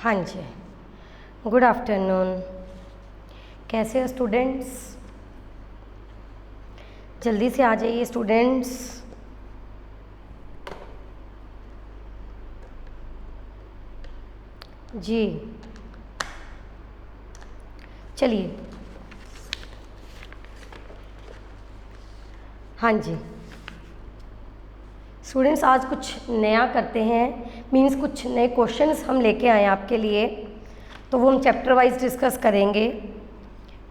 हाँ जी, good afternoon. कैसे हो स्टूडेंट्स? जल्दी से आ जाइए स्टूडेंट्स। जी चलिए, हाँ जी स्टूडेंट्स, आज कुछ नया करते हैं। मीन्स कुछ नए क्वेश्चंस हम लेके आए हैं आपके लिए, तो वो हम चैप्टर वाइज डिस्कस करेंगे।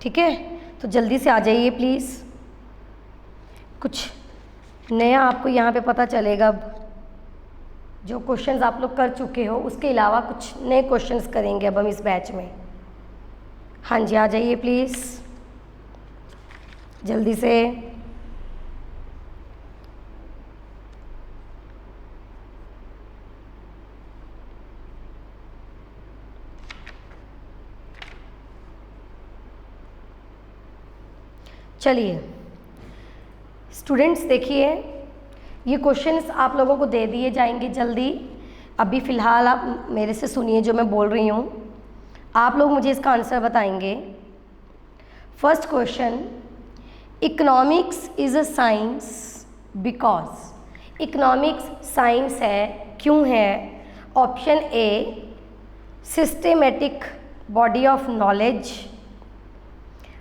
ठीक है, तो जल्दी से आ जाइए प्लीज़। कुछ नया आपको यहाँ पे पता चलेगा। अब जो क्वेश्चंस आप लोग कर चुके हो उसके अलावा कुछ नए क्वेश्चंस करेंगे अब हम इस बैच में। हाँ जी, आ जाइए प्लीज़ जल्दी से। चलिए स्टूडेंट्स, देखिए ये क्वेश्चंस आप लोगों को दे दिए जाएंगे जल्दी। अभी फ़िलहाल आप मेरे से सुनिए जो मैं बोल रही हूँ, आप लोग मुझे इसका आंसर बताएंगे। First question, economics is a science because. Economics science है, क्यों है? Option A, systematic body of knowledge.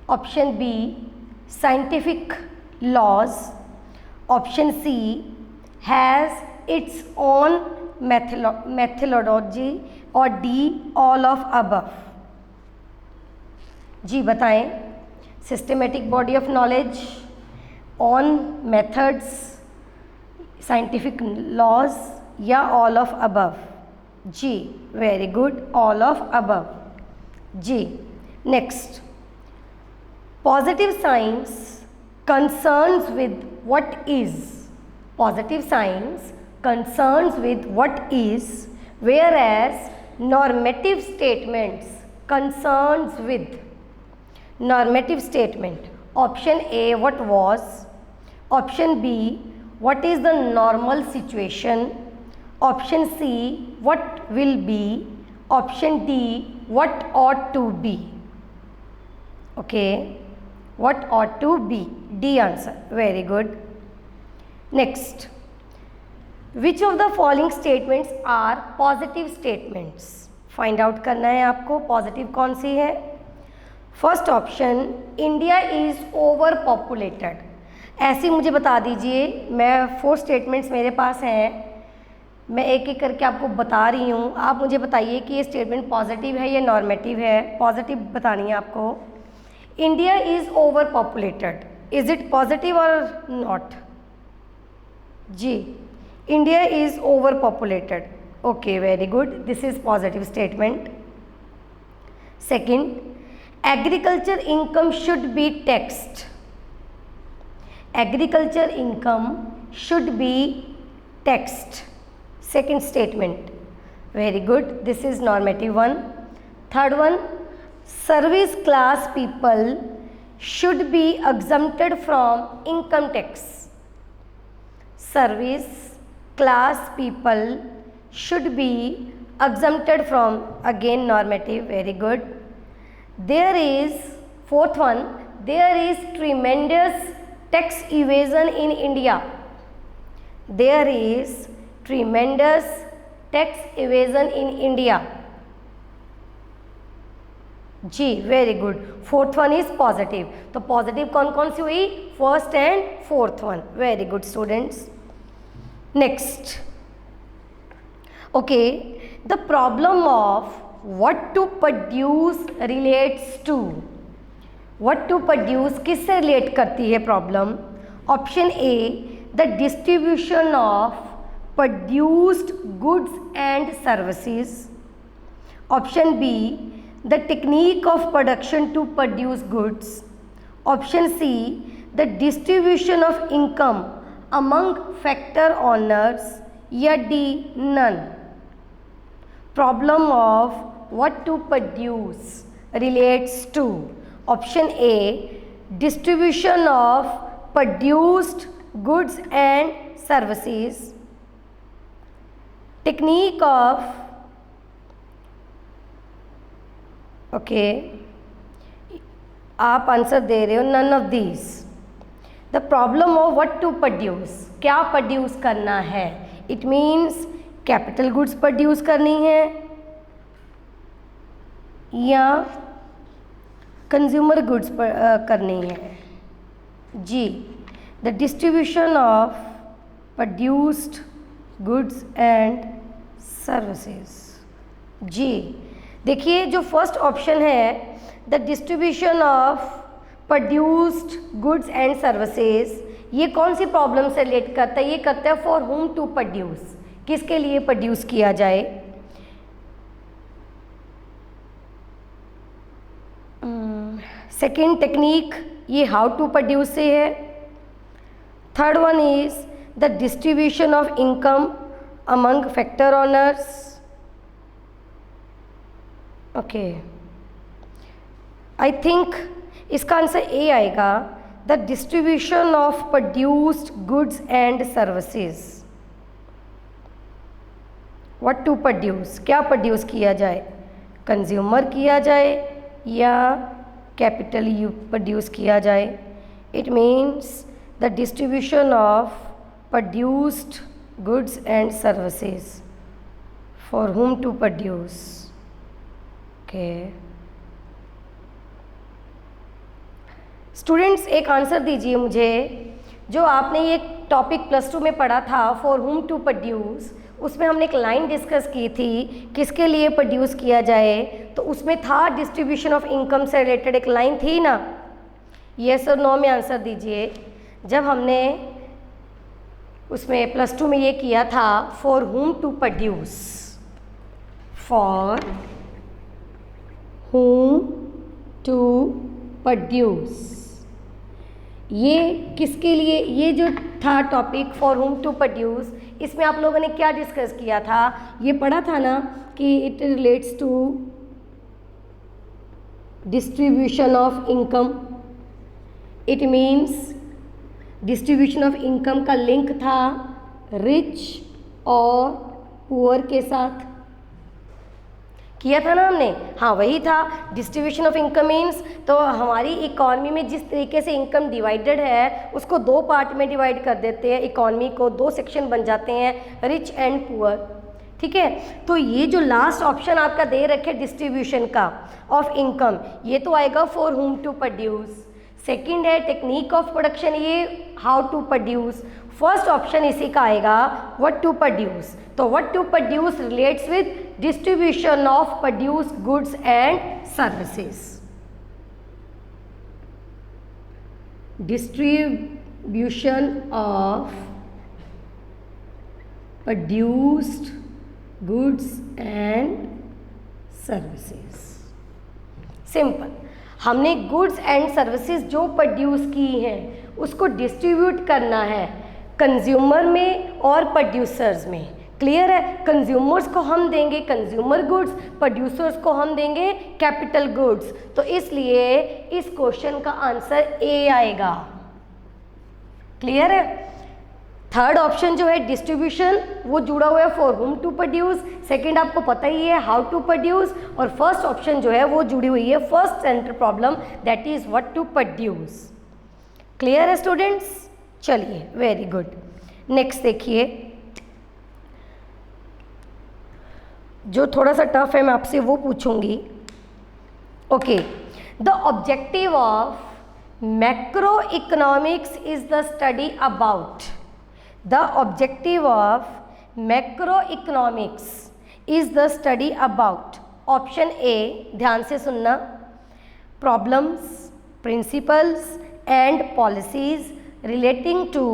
Option B, scientific laws. Option C, has its own methodology. और D, all of above. जी बताएं, systematic body of knowledge, on methods, scientific laws या all of above? जी very good, all of above. जी next, positive science concerns with what is. Positive science concerns with what is, whereas normative statements concerns with normative statement. Option A, what was. Option B, what is the normal situation. Option C, what will be. Option D, what ought to be. Okay, what ought to be? D answer. Very good. Next, which of the following statements are positive statements? Find out करना है आपको positive कौन सी है। First option, India is over populated. ऐसी मुझे बता दीजिए, मैं 4 स्टेटमेंट्स मेरे पास हैं, मैं एक एक करके आपको बता रही हूँ। आप मुझे बताइए कि ये स्टेटमेंट पॉजिटिव है या नॉर्मेटिव है। पॉजिटिव बतानी है आपको। India is overpopulated. Is it positive or not? जी, India is overpopulated. Okay, very good. This is positive statement. Second, agriculture income should be taxed. Agriculture income should be taxed. Second statement. Very good. This is normative one. Third one, service class people should be exempted from income tax. Service class people should be exempted from, again normative. Very good. There is, fourth one, there is tremendous tax evasion in India. There is tremendous tax evasion in India. जी very good. Fourth one is positive. तो positive कौन कौन सी हुई? First and fourth one. Very good students. Next, okay, the problem of what to produce relates to. What to produce किससे relate करती है problem? Option A, the distribution of produced goods and services. Option B, the technique of production to produce goods. Option C, the distribution of income among factor owners. या D, none. Problem of what to produce relates to. Option A, distribution of produced goods and technique of okay, आप answer दे रहे हो none of these. The problem of what to produce, क्या produce करना है। It means capital goods produce करनी है या कंज्यूमर गुड्स करनी है। जी, the distribution of produced goods and services. जी देखिए, जो फर्स्ट ऑप्शन है the distribution of produced goods and services, ये कौन सी प्रॉब्लम से रिलेट करता है। ये करता है फॉर हुम टू प्रोड्यूस, किसके लिए प्रोड्यूस किया जाए। सेकेंड टेक्निक ये हाउ टू प्रोड्यूस से है। Third one is the distribution of income among factor owners. Okay, I think इसका आंसर ए आएगा, the distribution of produced goods and services. What to produce, क्या produce किया जाए, consumer किया जाए या कैपिटल यू प्रोड्यूस किया जाए। It means the distribution of produced goods and services for whom to produce. Okay students, एक आंसर दीजिए मुझे, जो आपने ये टॉपिक +2 में पढ़ा था फॉर हुम टू प्रोड्यूस, उसमें हमने एक लाइन डिस्कस की थी किसके लिए प्रोड्यूस किया जाए, तो उसमें था डिस्ट्रीब्यूशन ऑफ इनकम से रिलेटेड एक लाइन थी ना। यस और नो में आंसर दीजिए। जब हमने उसमें +2 में ये किया था for whom to produce, for whom to produce, ये किसके लिए, ये जो था topic for whom to produce, इसमें आप लोगों ने क्या डिस्कस किया था, ये पढ़ा था ना कि it relates to distribution of income. It means distribution of income का लिंक था रिच और पुअर के साथ, किया था ना हमने। हाँ वही था, डिस्ट्रीब्यूशन ऑफ इनकम मीन्स, तो हमारी इकॉनमी में जिस तरीके से इनकम डिवाइडेड है उसको 2 पार्ट में डिवाइड कर देते हैं, इकॉनमी को 2 सेक्शन बन जाते हैं, रिच एंड पुअर। ठीक है, तो ये जो लास्ट ऑप्शन आपका दे रखे डिस्ट्रीब्यूशन का ऑफ इनकम, ये तो आएगा for whom to produce. Second है टेक्निक ऑफ प्रोडक्शन, ये how to produce. First option इसी का आएगा व्हाट टू प्रोड्यूस। तो what to produce relates with distribution of produce goods and services. Distribution of produced goods and services. Simple, हमने goods and services जो produce की हैं उसको डिस्ट्रीब्यूट करना है कंज्यूमर में और प्रोड्यूसर्स में। क्लियर है, कंज्यूमर्स को हम देंगे कंज्यूमर गुड्स, प्रोड्यूसर्स को हम देंगे कैपिटल गुड्स। तो इसलिए इस क्वेश्चन का आंसर ए आएगा। क्लियर है, थर्ड ऑप्शन जो है डिस्ट्रीब्यूशन, वो जुड़ा हुआ है for whom to produce. Second आपको पता ही है हाउ टू प्रोड्यूस, और फर्स्ट ऑप्शन जो है वो जुड़ी हुई है first centre problem, that is what to produce. Clear है स्टूडेंट्स, चलिए वेरी गुड। नेक्स्ट देखिए, जो थोड़ा सा टफ है मैं आपसे वो पूछूंगी। Okay, the objective of macro economics is the study about. The objective of macroeconomics is the study about option A, ध्यान से सुनना, problems, principles and policies relating to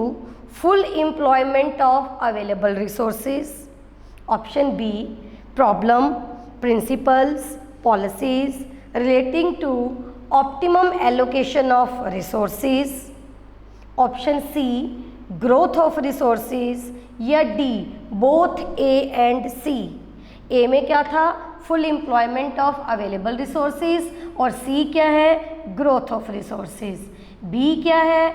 full employment of available resources. Option B, problem, principles, policies relating to optimum allocation of resources. Option C, growth of resources, या D both A and सी। ए में क्या था, full employment of available resources, और सी क्या है, growth of resources. B क्या है,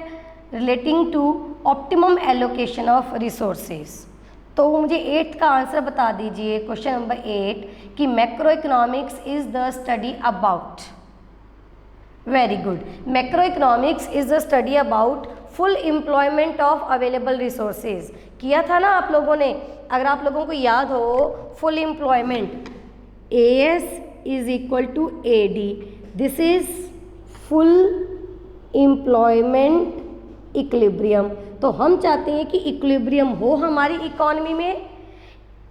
relating to optimum allocation of resources. तो मुझे 8th का आंसर बता दीजिए, क्वेश्चन नंबर 8, कि macro economics is the study about. Very good. Macro economics is the study about full employment of available resources. किया था ना आप लोगों ने, अगर आप लोगों को याद हो, full employment AS is equal to AD, this is full employment equilibrium. तो हम चाहते हैं कि इक्विलिब्रियम हो हमारी इकोनॉमी में,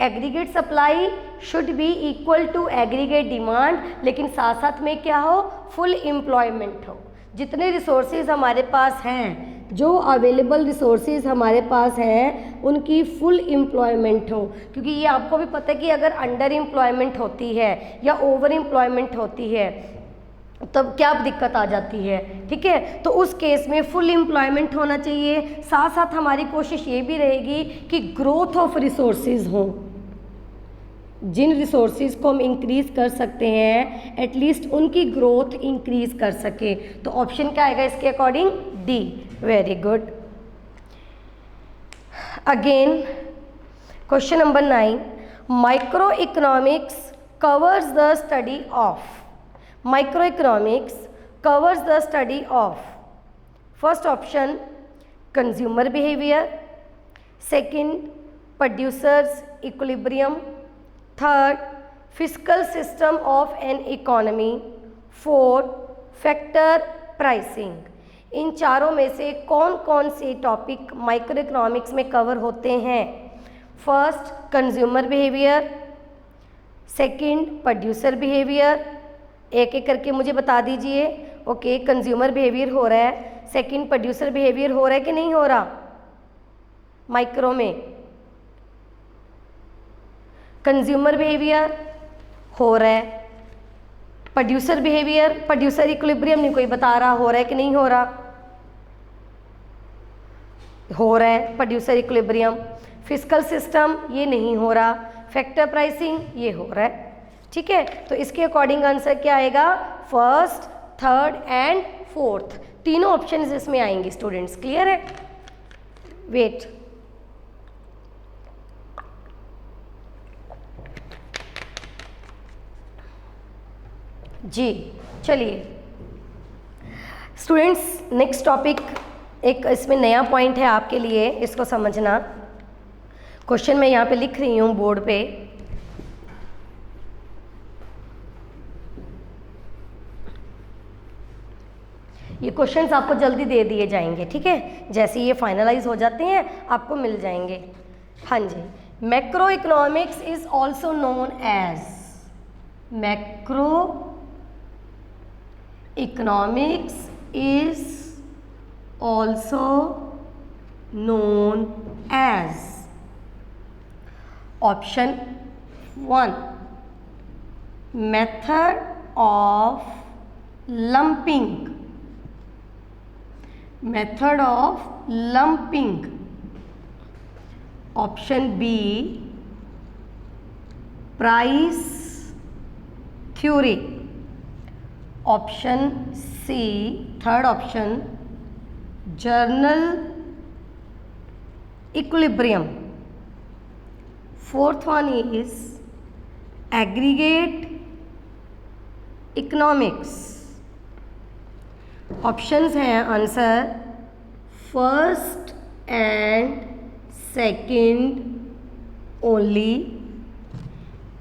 aggregate supply should be equal to aggregate demand, लेकिन साथ साथ में क्या हो, फुल एम्प्लॉयमेंट हो। जितने रिसोर्सेज हमारे पास हैं, जो अवेलेबल रिसोर्सेज हमारे पास हैं, उनकी फुल एम्प्लॉयमेंट हो। क्योंकि ये आपको भी पता है कि अगर अंडर एम्प्लॉयमेंट होती है या ओवर एम्प्लॉयमेंट होती है तब क्या दिक्कत आ जाती है, ठीक है। तो उस केस में फुल एम्प्लॉयमेंट होना चाहिए। साथ साथ हमारी कोशिश ये भी रहेगी कि ग्रोथ ऑफ रिसोर्सेज हो, जिन रिसोर्सेज को हम इंक्रीज़ कर सकते हैं एटलीस्ट उनकी ग्रोथ इंक्रीज़ कर सके। तो ऑप्शन क्या आएगा इसके according, D. Very good. Again question number 9, micro economics covers the study of. Microeconomics covers the study of, first option consumer behavior, second producers equilibrium, third fiscal system of an economy, fourth factor pricing। इन चारों में से कौन कौन से topic micro economics में cover होते हैं? First consumer behaviour, second producer behaviour, एक एक करके मुझे बता दीजिए। ओके, कंज्यूमर बिहेवियर हो रहा है, सेकंड प्रोड्यूसर बिहेवियर हो रहा है कि नहीं हो रहा माइक्रो में? कंज्यूमर बिहेवियर हो रहा है, प्रोड्यूसर बिहेवियर, प्रोड्यूसर इक्विलिब्रियम नहीं कोई बता रहा हो रहा है कि नहीं हो रहा, हो रहा है प्रोड्यूसर इक्विलिब्रियम। फिस्कल सिस्टम ये नहीं हो रहा, फैक्टर प्राइसिंग ये हो रहा है, ठीक है। तो इसके अकॉर्डिंग आंसर क्या आएगा, फर्स्ट, थर्ड एंड फोर्थ, तीनों ऑप्शन इसमें आएंगे स्टूडेंट्स। क्लियर है? वेट, जी चलिए स्टूडेंट्स, नेक्स्ट टॉपिक, एक इसमें नया पॉइंट है आपके लिए, इसको समझना। क्वेश्चन मैं यहाँ पे लिख रही हूँ बोर्ड पे। ये क्वेश्चंस आपको जल्दी दे दिए जाएंगे, ठीक है, जैसे ये फाइनलाइज हो जाते हैं आपको मिल जाएंगे। हाँ जी, macro economics is also known as, macro economics is also known as, option 1 method of lumping, method of lumping, option B price theory, option C, third option general equilibrium, fourth one is aggregate economics. Options हैं answer first and second only,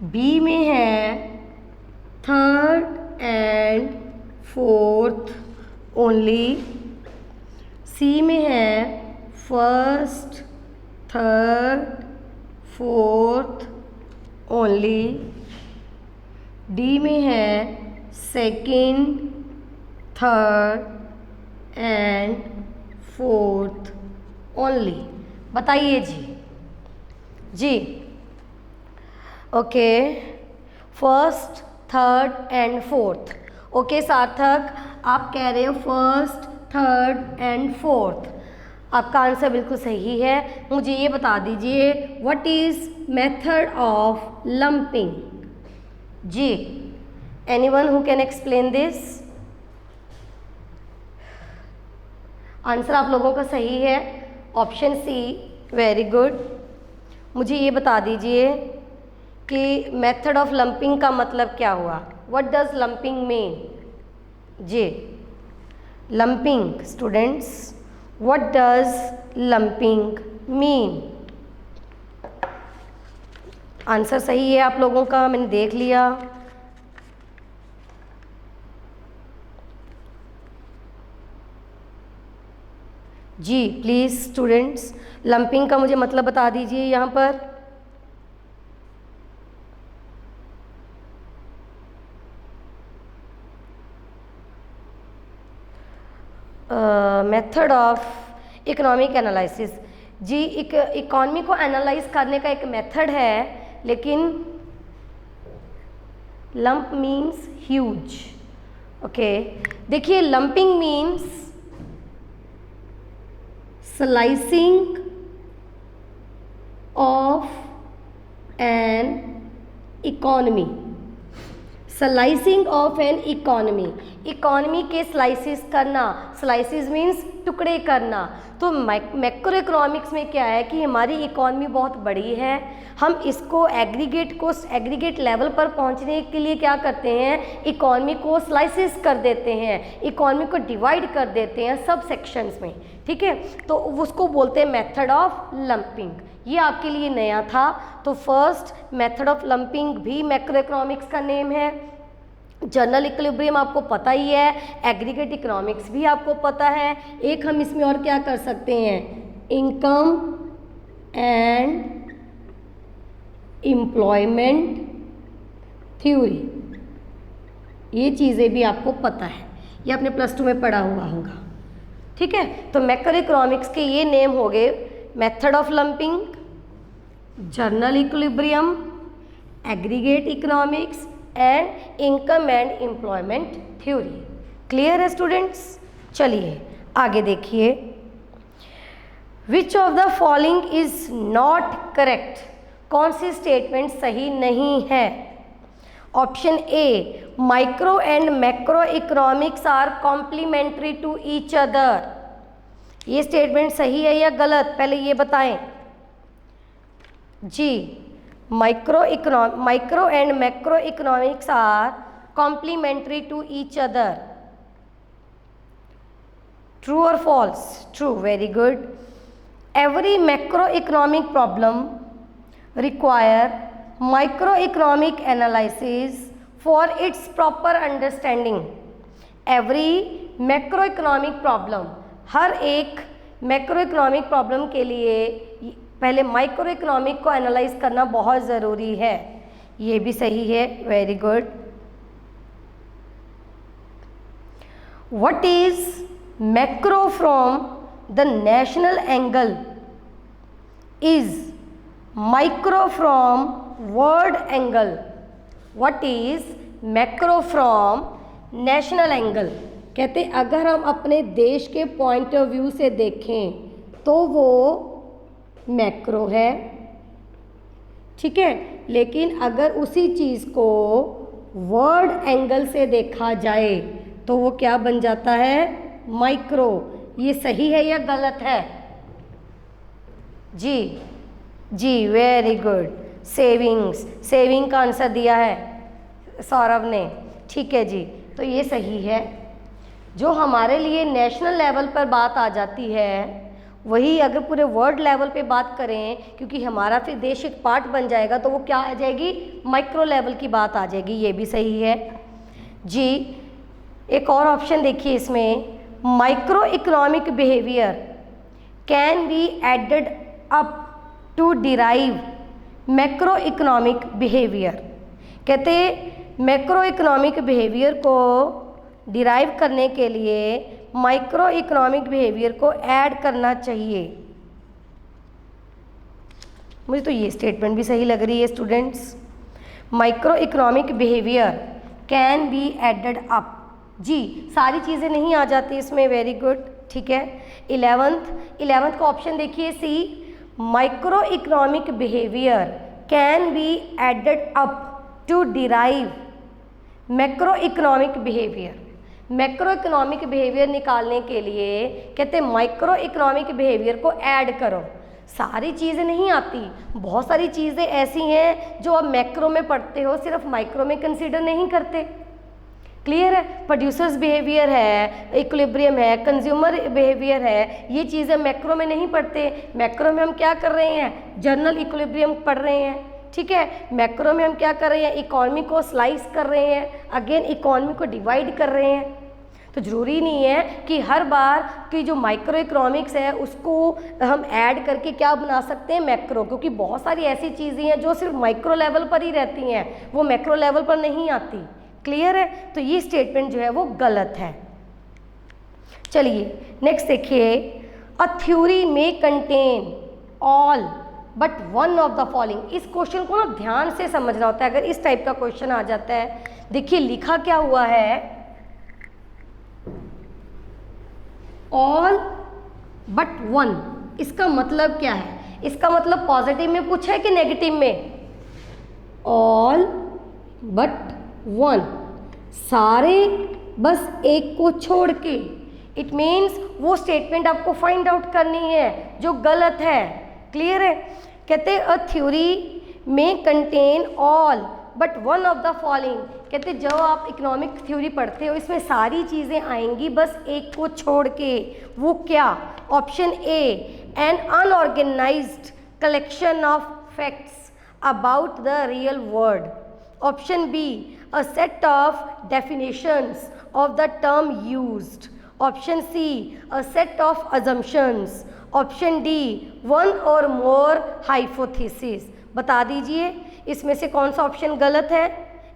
B में है third and fourth only, C में है first, third, fourth only, D में है second, third and fourth only. बताइए जी। Okay, first, third and fourth. Okay Sarthak, आप कह रहे हो फर्स्ट, थर्ड एंड फोर्थ, आपका आंसर बिल्कुल सही है। मुझे ये बता दीजिए what is method of lumping? जी, anyone who can explain this? Answer आप लोगों का सही है, ऑप्शन सी। Very good. मुझे ये बता दीजिए कि मेथड ऑफ लंपिंग का मतलब क्या हुआ। What does lumping mean. जी, lumping students, what does lumping mean. Answer सही है आप लोगों का, मैंने देख लिया। जी प्लीज़ स्टूडेंट्स, लंपिंग का मुझे मतलब बता दीजिए यहाँ पर। Method of economic analysis. जी, इकॉनमी को एनालाइज करने का एक मेथड है, लेकिन लंप मीन्स ह्यूज। ओके, देखिए lumping means slicing of an economy. Slicing of an economy, economy के स्लाइसिस करना। स्लाइसिस मीन्स टुकड़े करना। तो मैक्रो इकोनॉमिक्स में क्या है कि हमारी इकॉनमी बहुत बड़ी है, हम इसको एग्रीगेट लेवल पर पहुंचने के लिए क्या करते हैं, इकॉनमी को स्लाइसिस कर देते हैं, इकॉनमी को डिवाइड कर देते हैं सब सेक्शंस में। ठीक है, तो उसको बोलते हैं मेथड ऑफ लंपिंग। ये आपके लिए नया था। तो फर्स्ट मेथड ऑफ लंपिंग भी मैक्रो इकोनॉमिक्स का नेम है। जनरल इक्विलिब्रियम आपको पता ही है, एग्रीगेट इकोनॉमिक्स भी आपको पता है। एक हम इसमें और क्या कर सकते हैं, इनकम एंड एम्प्लॉयमेंट थ्योरी, ये चीज़ें भी आपको पता है, ये आपने +2 में पढ़ा हुआ होगा। ठीक है, तो मैक्रो इकोनॉमिक्स के ये नेम हो गए method of lumping, general equilibrium, aggregate economics and income and employment theory. Clear है स्टूडेंट्स? चलिए आगे देखिए। Which of the following is not correct, कौन सी स्टेटमेंट सही नहीं है। Option A, micro and macro economics are complementary to each other. ये स्टेटमेंट सही है या गलत, पहले ये बताएं। जी, micro and macro economics are complementary to each other. True और false? True, very good. Every macro economic problem require microeconomic analysis for its proper understanding. Every macroeconomic problem, हर एक मैक्रोइकोनॉमिक प्रॉब्लम के लिए पहले माइक्रो इकोनॉमिक को analyse करना बहुत ज़रूरी है। ये भी सही है, very good. What is macro from the national angle is micro from world angle. What is macro from national angle, कहते अगर हम अपने देश के पॉइंट ऑफ व्यू से देखें तो वो मैक्रो है, ठीक है, लेकिन अगर उसी चीज़ को वर्ल्ड एंगल से देखा जाए तो वो क्या बन जाता है, माइक्रो। ये सही है या गलत है? जी जी, वेरी गुड। सेविंग का आंसर दिया है सौरभ ने, ठीक है जी, तो ये सही है। जो हमारे लिए नेशनल लेवल पर बात आ जाती है वही अगर पूरे वर्ल्ड लेवल पे बात करें, क्योंकि हमारा फिर देश एक पार्ट बन जाएगा, तो वो क्या आ जाएगी, माइक्रो लेवल की बात आ जाएगी। ये भी सही है जी। एक और ऑप्शन देखिए इसमें, micro economic behaviour can be added up to derive macro economic behaviour. कहते मैक्रो इकोनॉमिक बिहेवियर को डिराइव करने के लिए माइक्रो इकोनॉमिक बिहेवियर को ऐड करना चाहिए। मुझे तो ये स्टेटमेंट भी सही लग रही है students. Micro economic behaviour can be added up. जी, सारी चीज़ें नहीं आ जाती इसमें, वेरी गुड, ठीक है। 11th का ऑप्शन देखिए, C, micro economic behaviour can be added up to derive macro economic behaviour. Macro economic behaviour निकालने के लिए कहते हैं माइक्रो इकोनॉमिक बिहेवियर को ऐड करो। सारी चीज़ें नहीं आती, बहुत सारी चीज़ें ऐसी हैं जो आप मैक्रो में पढ़ते हो, सिर्फ माइक्रो में कंसीडर नहीं करते। क्लियर है? प्रोड्यूसर्स बिहेवियर है, इक्विलिब्रियम है, कंज्यूमर बिहेवियर है, ये चीज़ें मैक्रो में नहीं पढ़ते। मैक्रो में हम क्या कर रहे हैं? जनरल इक्विलिब्रियम पढ़ रहे हैं, ठीक है। मैक्रो में हम क्या कर रहे हैं? इकोनॉमी को स्लाइस कर रहे हैं, अगेन इकोनॉमी को डिवाइड कर रहे हैं। तो ज़रूरी नहीं है कि हर बार की जो माइक्रो इकोनॉमिक्स है उसको हम ऐड करके क्या बना सकते हैं? मैक्रो, क्योंकि बहुत सारी ऐसी चीज़ें हैं जो सिर्फ माइक्रो लेवल पर ही रहती हैं, वो मैक्रो लेवल पर नहीं आती। क्लियर है? तो ये स्टेटमेंट जो है वो गलत है। चलिए नेक्स्ट देखिए, अ थ्योरी में contain all but one of the following. इस क्वेश्चन को ना ध्यान से समझना होता है। अगर इस टाइप का क्वेश्चन आ जाता है, देखिए लिखा क्या हुआ है, ऑल बट वन। इसका मतलब क्या है? इसका मतलब पॉजिटिव में पूछा है कि नेगेटिव में? ऑल बट वन, सारे बस एक को छोड़ के। इट मीन्स वो स्टेटमेंट आपको फाइंड आउट करनी है जो गलत है। क्लियर है? कहते हैं अ थ्योरी में contain all but one of the following. कहते जब आप इकोनॉमिक थ्योरी पढ़ते हो इसमें सारी चीज़ें आएंगी बस एक को छोड़ के। वो क्या? Option A, an unorganised collection of facts about the real world. Option B, a set of definitions of the term used. Option C, a set of assumptions. Option D, one or more hypotheses. बता दीजिए इसमें से कौन सा option गलत है?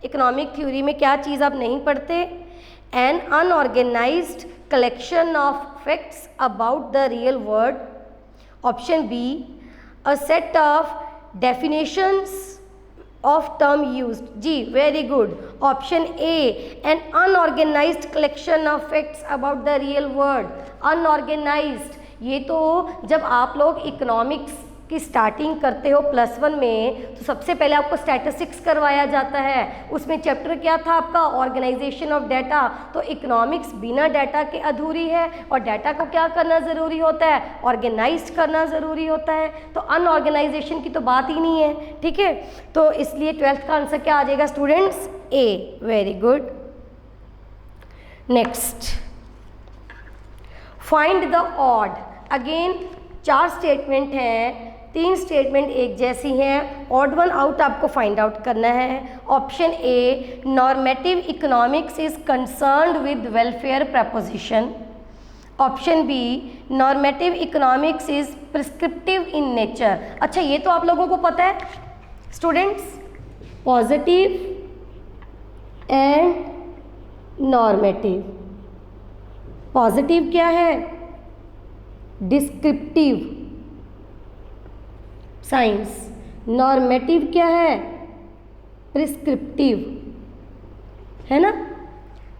Economic theory में क्या चीज़ आप नहीं पढ़ते? An unorganised collection of facts about the real world. Option B, a set of definitions of term used. जी very good. Option A, an unorganised collection of facts about the real world. Unorganised, ये तो जब आप लोग economics की starting करते हो +1 में तो सबसे पहले आपको स्टैटिस्टिक्स करवाया जाता है। उसमें चैप्टर क्या था आपका? Organisation of data. तो इकोनॉमिक्स बिना डाटा के अधूरी है और डाटा को क्या करना ज़रूरी होता है? ऑर्गेनाइज्ड करना ज़रूरी होता है। तो अनऑर्गेनाइजेशन की तो बात ही नहीं है, ठीक है। तो इसलिए 12th का आंसर क्या आ जाएगा students? A. Very good. Next, find the odd. Again 4 statement हैं, 3 स्टेटमेंट एक जैसी हैं, ऑड वन आउट आपको फाइंड आउट करना है। Option A, normative economics is concerned with welfare proposition. Option B, normative economics is prescriptive in nature. अच्छा ये तो आप लोगों को पता है students, positive and normative. Positive क्या है? Descriptive science. नॉर्मेटिव क्या है? प्रिस्क्रिप्टिव, है ना।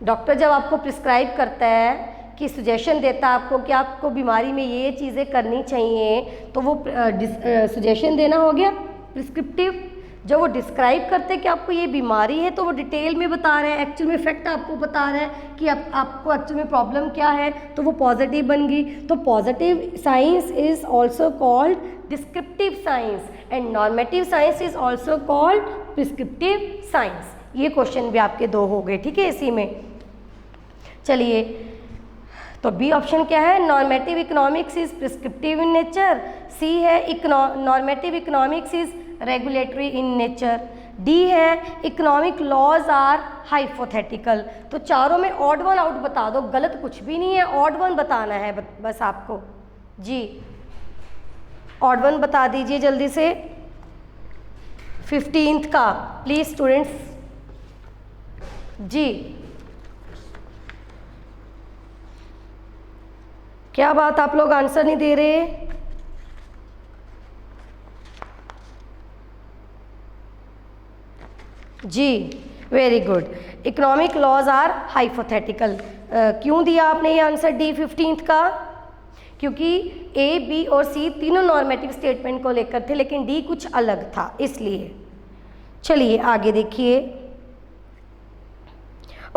डॉक्टर जब आपको प्रिस्क्राइब करता है कि सजेशन देता है आपको कि आपको बीमारी में ये चीज़ें करनी चाहिए, तो वो सजेशन देना हो गया प्रिस्क्रिप्टिव। जब वो डिस्क्राइब करते हैं कि आपको ये बीमारी है तो वो डिटेल में बता रहे हैं, एक्चुअल में फैक्ट आपको बता रहे हैं कि आपको एक्चुअल में प्रॉब्लम क्या है, तो वो पॉजिटिव बन गई। तो positive science is also called descriptive science and normative science is also called prescriptive science. ये क्वेश्चन भी आपके 2 हो गए, ठीक है इसी में। चलिए तो बी ऑप्शन क्या है? Normative economics is prescriptive in nature. C है normative economics is regulatory in nature. D है इकोनॉमिक लॉज आर हाइपोथेटिकल। तो चारों में ऑड वन आउट बता दो, गलत कुछ भी नहीं है, ऑड वन बताना है बस आपको। जी ऑड वन बता दीजिए जल्दी से 15th का प्लीज स्टूडेंट्स। जी क्या बात, आप लोग आंसर नहीं दे रहे? जी very good. Economic laws are hypothetical. क्यों दिया आपने ये आंसर डी 15th का? क्योंकि ए, बी और सी तीनों नॉर्मेटिव स्टेटमेंट को लेकर थे, लेकिन डी कुछ अलग था इसलिए। चलिए आगे देखिए।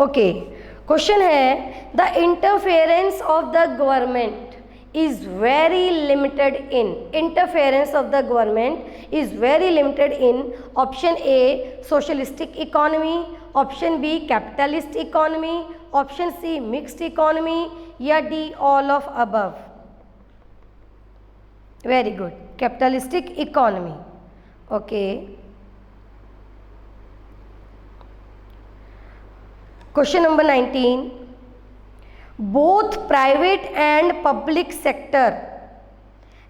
ओके क्वेश्चन है the interference of the government is very limited in, interference of the government is very limited in option A socialistic economy, option B capitalist economy, option C mixed economy या D all of above. Very good, capitalistic economy. Okay, question number 19. Both private and public sector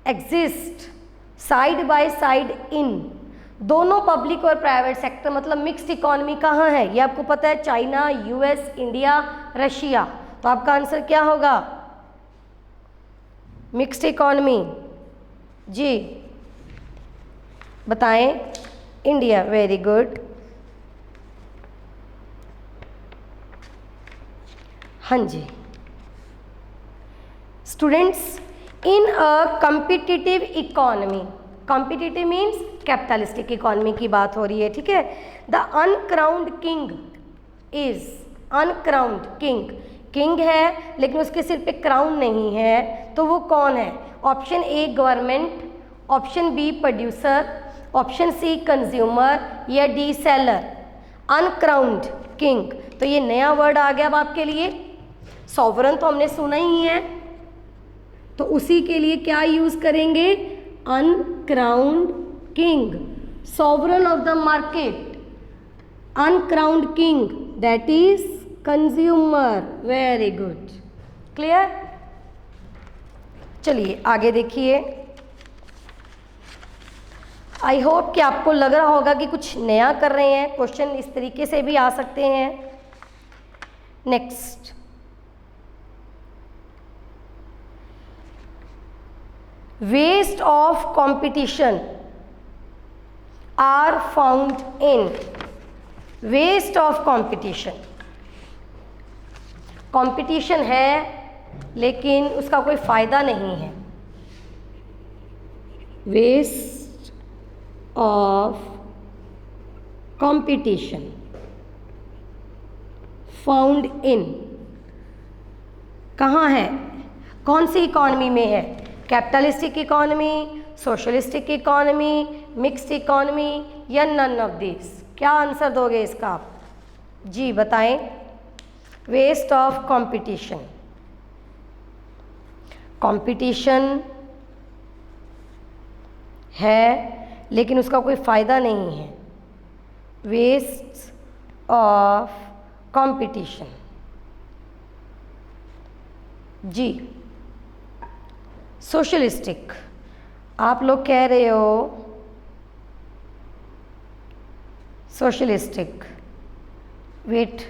exist side by side in, दोनों public और private sector मतलब mixed economy कहाँ है, ये आपको पता है, चाइना, यूएस, इंडिया, रशिया. तो आपका आंसर क्या होगा? Mixed economy. जी बताएं. इंडिया. Very good. हाँ जी. Students, in a competitive economy, competitive means capitalistic economy की बात हो रही है, ठीक है. The uncrowned king is, uncrowned king, king है लेकिन उसके सिर पे क्राउन नहीं है, तो वो कौन है? Option A government, option B producer, option C consumer या डी सेलर. अनक्राउंड किंग, तो ये नया वर्ड आ गया अब आपके लिए. सॉवरन तो हमने सुना ही है, तो उसी के लिए क्या यूज करेंगे? Uncrowned king. Sovereign of the market, uncrowned king, that is consumer. Very good. Clear? चलिए आगे देखिए. आई होप कि आपको लग रहा होगा कि कुछ नया कर रहे हैं. क्वेश्चन इस तरीके से भी आ सकते हैं. Next, waste of competition are found in, waste of competition, competition है लेकिन उसका कोई फायदा नहीं है. Waste of competition found in, कहाँ है? कौन सी इकोनॉमी में है? Capitalistic economy, socialistic economy, mixed economy या नन ऑफ दिस? क्या आंसर दोगे इसका आप? जी बताएं. वेस्ट ऑफ कंपटीशन, कंपटीशन है लेकिन उसका कोई फायदा नहीं है. Waste of competition. जी सोशलिस्टिक, आप लोग कह रहे हो सोशलिस्टिक. वेट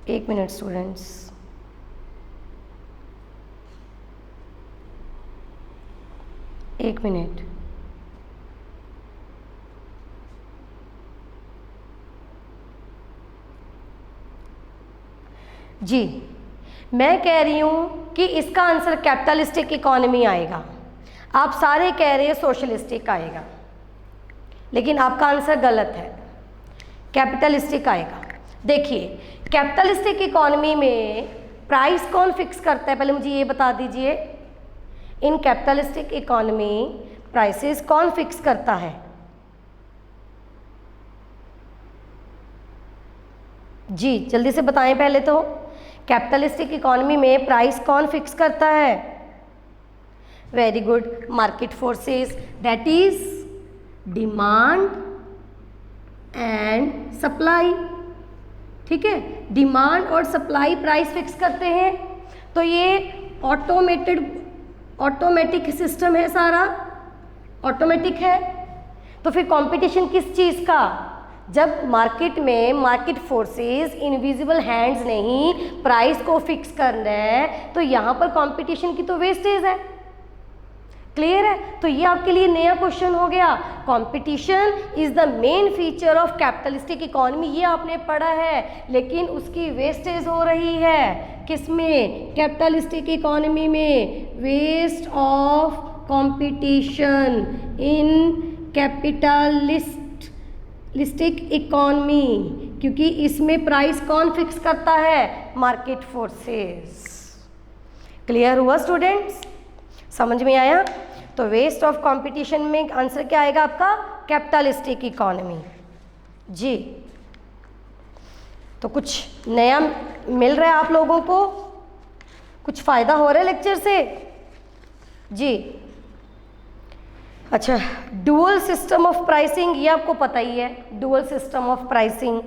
एक मिनट स्टूडेंट्स. एक मिनट. जी मैं कह रही हूँ कि इसका आंसर कैपिटलिस्टिक इकोनॉमी आएगा. आप सारे कह रहे हैं सोशलिस्टिक आएगा, लेकिन आपका आंसर गलत है, कैपिटलिस्टिक आएगा. देखिए कैपिटलिस्टिक इकोनॉमी में प्राइस कौन फिक्स करता है, पहले मुझे ये बता दीजिए. इन कैपिटलिस्टिक इकोनॉमी प्राइसेस कौन फिक्स करता है? जी जल्दी से बताएं. पहले तो कैपिटलिस्टिक इकोनॉमी में प्राइस कौन फिक्स करता है? Very good, market forces, that is demand and supply. ठीक है, डिमांड और सप्लाई प्राइस फिक्स करते हैं. तो ये ऑटोमेटिक सिस्टम है, सारा ऑटोमेटिक है. तो फिर कंपटीशन किस चीज़ का? जब मार्केट में मार्केट फोर्सेस, इनविजिबल हैंड्स नहीं प्राइस को फिक्स कर रहे हैं, तो यहाँ पर कंपटीशन की तो वेस्टेज है. क्लियर है? तो ये आपके लिए नया क्वेश्चन हो गया. Competition is the main feature of capitalistic economy, ये आपने पढ़ा है, लेकिन उसकी वेस्टेज हो रही है किसमें? कैपिटलिस्टिक इकोनॉमी में. Waste of competition in capitalistic economy, क्योंकि इसमें प्राइस कौन फिक्स करता है? Market forces. क्लियर हुआ स्टूडेंट्स? समझ में आया? तो वेस्ट ऑफ कंपटीशन में आंसर क्या आएगा आपका? Capitalistic economy. जी, तो कुछ नया मिल रहा है आप लोगों को? कुछ फ़ायदा हो रहा है लेक्चर से? जी, अच्छा, डुअल सिस्टम ऑफ प्राइसिंग, ये आपको पता ही है, डुअल सिस्टम ऑफ प्राइसिंग।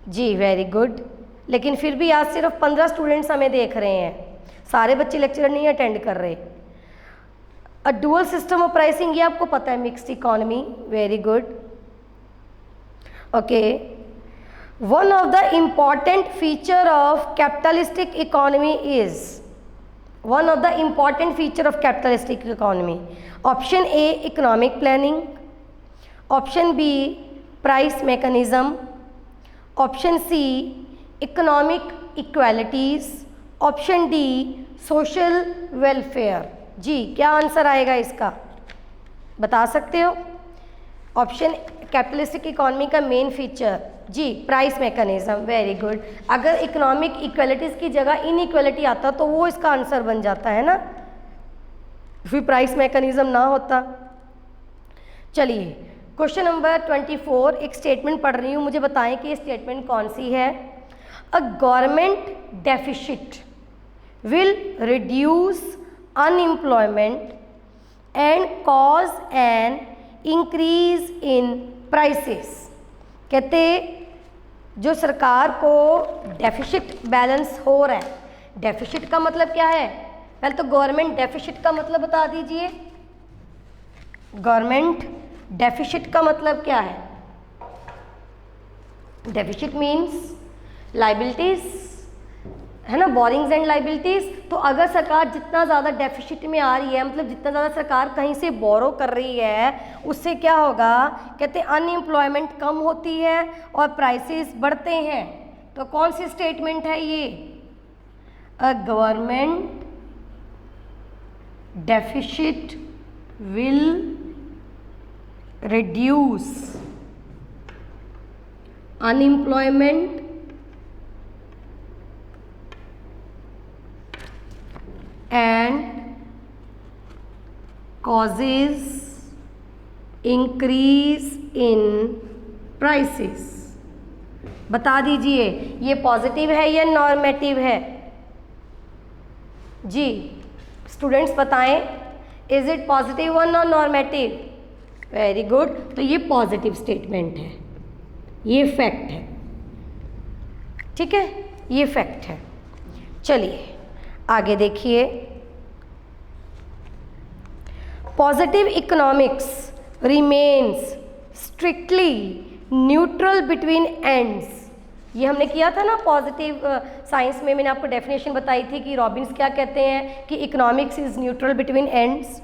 जी, वेरी गुड। लेकिन फिर भी आज सिर्फ 15 स्टूडेंट्स हमें देख रहे हैं, सारे बच्चे लेक्चर नहीं अटेंड कर रहे। A dual system of pricing, ये आपको पता है, mixed economy, very good. Okay, one of the important feature of capitalistic economy is, one of the important feature of capitalistic economy, option A economic planning, option B price mechanism, option C economic equalities, option D social welfare। जी, क्या answer आएगा इसका, बता सकते हो? Option capitalistic economy का main feature, जी, price mechanism, very good. अगर economic इक्वलिटीज़ की जगह इनइक्वलिटी आता तो वो इसका आंसर बन जाता है ना, फिर प्राइस मैकेनिज्म ना होता। चलिए, क्वेश्चन नंबर 24, एक स्टेटमेंट पढ़ रही हूँ, मुझे बताएं कि ये स्टेटमेंट कौन सी है। A government deficit will reduce unemployment and cause an increase in prices. कहते जो सरकार को डेफिसिट बैलेंस हो रहा है, डेफिसिट का मतलब क्या है? पहले तो गवर्नमेंट डेफिसिट का मतलब बता दीजिए। गवर्नमेंट डेफिसिट का मतलब क्या है? डेफिसिट मीन्स लाइबिलिटीज, है ना, बोरिंग्स एंड लाइबिलिटीज। तो अगर सरकार जितना ज़्यादा डेफिसिट में आ रही है, मतलब जितना ज़्यादा सरकार कहीं से बोरो कर रही है, उससे क्या होगा? कहते हैं अनएम्प्लॉयमेंट कम होती है और प्राइसेस बढ़ते हैं। तो कौन सी स्टेटमेंट है ये? A government deficit will reduce unemployment and causes increase in prices। बता दीजिए ये पॉजिटिव है या नॉर्मेटिव है? जी, स्टूडेंट्स बताएं, इज इट पॉजिटिव और नॉर्मेटिव? वेरी गुड, तो ये पॉजिटिव स्टेटमेंट है, ये फैक्ट है, ठीक है, ये फैक्ट है। चलिए आगे देखिए, positive economics remains strictly neutral between ends. ये हमने किया था ना पॉजिटिव साइंस में, मैंने आपको डेफिनेशन बताई थी कि रॉबिन्स क्या कहते हैं कि economics is neutral between ends.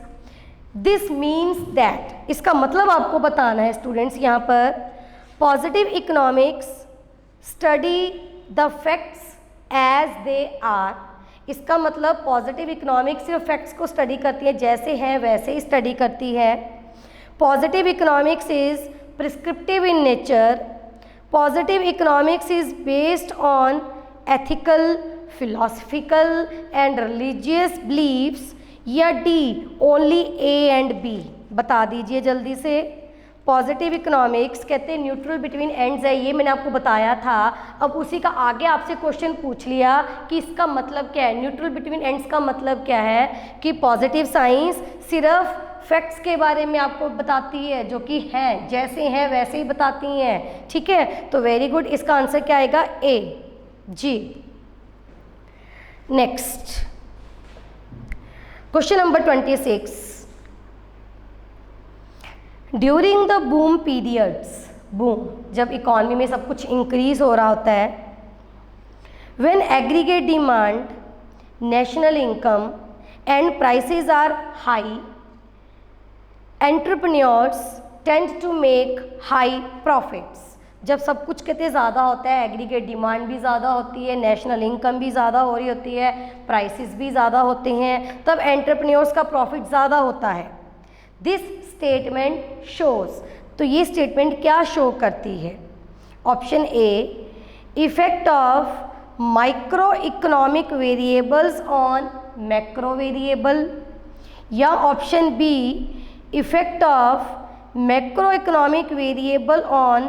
This means that, इसका मतलब आपको बताना है स्टूडेंट्स यहाँ पर, positive economics study the facts as they are. इसका मतलब पॉजिटिव इकोनॉमिक्स सिर्फ फैक्ट्स को स्टडी करती है, जैसे हैं वैसे ही स्टडी करती है। Positive economics is prescriptive in nature. Positive economics is based on ethical, philosophical and religious beliefs. या D only A and B? बता दीजिए जल्दी से। पॉजिटिव इकोनॉमिक्स कहते हैं न्यूट्रल बिटवीन एंड्स है, ये मैंने आपको बताया था। अब उसी का आगे आपसे क्वेश्चन पूछ लिया कि इसका मतलब क्या है, न्यूट्रल बिटवीन एंड्स का मतलब क्या है कि पॉजिटिव साइंस सिर्फ फैक्ट्स के बारे में आपको बताती है, जो कि हैं जैसे हैं वैसे ही बताती हैं, ठीक है। तो वेरी गुड, इसका आंसर क्या आएगा? ए। जी, next question number 26। During the boom periods, boom जब इकॉनमी में सब कुछ इंक्रीज हो रहा होता है, when aggregate demand, national income and prices are high, entrepreneurs tend to make high profits. जब सब कुछ कहते ज़्यादा होता है, एग्रीगेट डिमांड भी ज़्यादा होती है, नेशनल इनकम भी ज़्यादा हो रही होती है, प्राइसेस भी ज़्यादा होते हैं, तब एंटरप्रेन्योर्स का प्रॉफिट ज़्यादा होता है। दिस स्टेटमेंट शोज, तो ये स्टेटमेंट क्या शो करती है? Option A, effect of micro economic variables on macro variable, या option B effect of macro economic variable on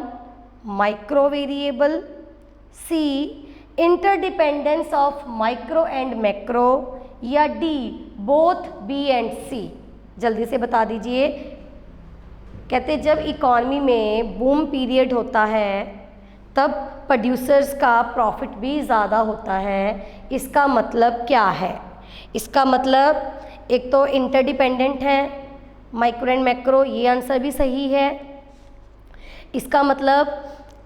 micro variable, C interdependence of micro and macro, या D both B and C. जल्दी से बता दीजिए। कहते जब economy में boom period होता है तब प्रोड्यूसर्स का प्रॉफिट भी ज़्यादा होता है। इसका मतलब क्या है? इसका मतलब एक तो इंटरडिपेंडेंट है माइक्रो एंड मैक्रो, ये आंसर भी सही है। इसका मतलब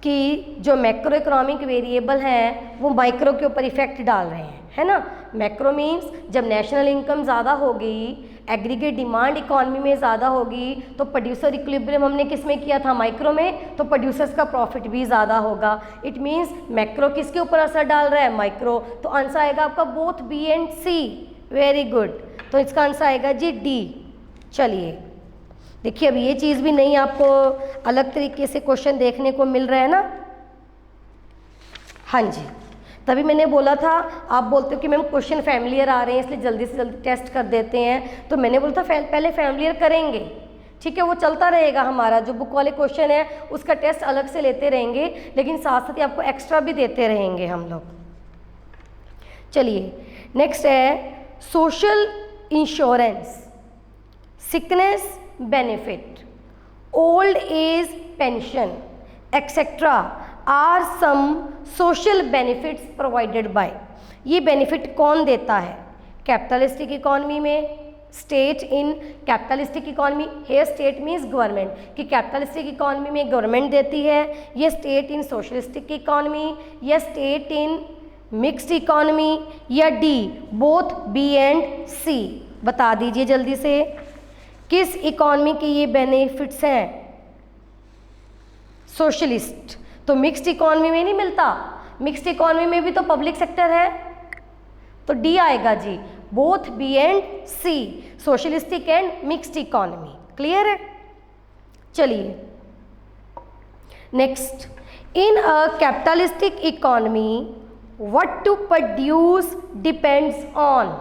कि जो मैक्रो इकोनॉमिक वेरिएबल हैं वो माइक्रो के ऊपर इफेक्ट डाल रहे हैं, है ना। मैक्रो मीन्स जब नेशनल इनकम ज़्यादा होगी, एग्रीगेट डिमांड इकॉनमी में ज़्यादा होगी, तो प्रोड्यूसर इक्विलिब्रियम हमने किस में किया था? माइक्रो में, तो प्रोड्यूसर्स का प्रॉफिट भी ज़्यादा होगा। इट मीन्स मैक्रो किसके ऊपर असर डाल रहा है? माइक्रो। तो आंसर आएगा आपका both B and C. Very good. तो इसका आंसर आएगा जी डी। चलिए देखिए, अब ये चीज़ भी नहीं आपको अलग तरीके से क्वेश्चन देखने को मिल रहा है ना। हाँ जी, तभी मैंने बोला था, आप बोलते हो कि मैम क्वेश्चन फैमिलियर आ रहे हैं इसलिए जल्दी से जल्दी टेस्ट कर देते हैं, तो मैंने बोला था पहले फैमिलियर करेंगे, ठीक है, वो चलता रहेगा हमारा। जो बुक वाले क्वेश्चन है उसका टेस्ट अलग से लेते रहेंगे, लेकिन साथ साथ ही आपको एक्स्ट्रा भी देते रहेंगे हम लोग। चलिए नेक्स्ट है social insurance, sickness benefit, old age pension etcetera are some social benefits provided by. ये बेनिफिट कौन देता है? कैपिटलिस्टिक इकॉनमी में, state in capitalistic economy, here state means government, कि कैपिटलिस्टिक इकॉनमी में गवर्नमेंट देती है, ये स्टेट इन सोशलिस्टिक इकॉनमी, या स्टेट इन मिक्स्ड इकॉनमी, या D both B and C. बता दीजिए जल्दी से, किस इकॉनमी के ये बेनिफिट्स हैं? सोशलिस्ट। तो मिक्स्ड इकॉनमी में नहीं मिलता, मिक्स्ड इकॉनमी में भी तो पब्लिक सेक्टर है, तो डी आएगा जी, both B and C, socialistic and mixed economy. Clear है? चलिए next, in a capitalistic economy what to produce depends on.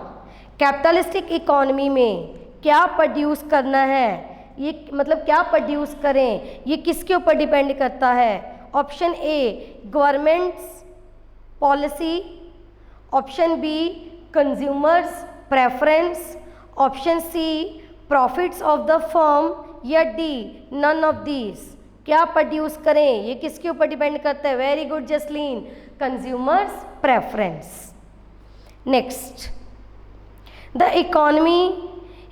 Capitalistic economy में क्या प्रोड्यूस करना है, ये मतलब क्या प्रोड्यूस करें, ये किसके ऊपर डिपेंड करता है? Option A government's policy, option B consumer's preference, option C profits of the firm, या डी नन ऑफ दीज। क्या प्रोड्यूस करें, ये किसके ऊपर डिपेंड करता है? Very good Jasleen, consumer's preference. Next, the economy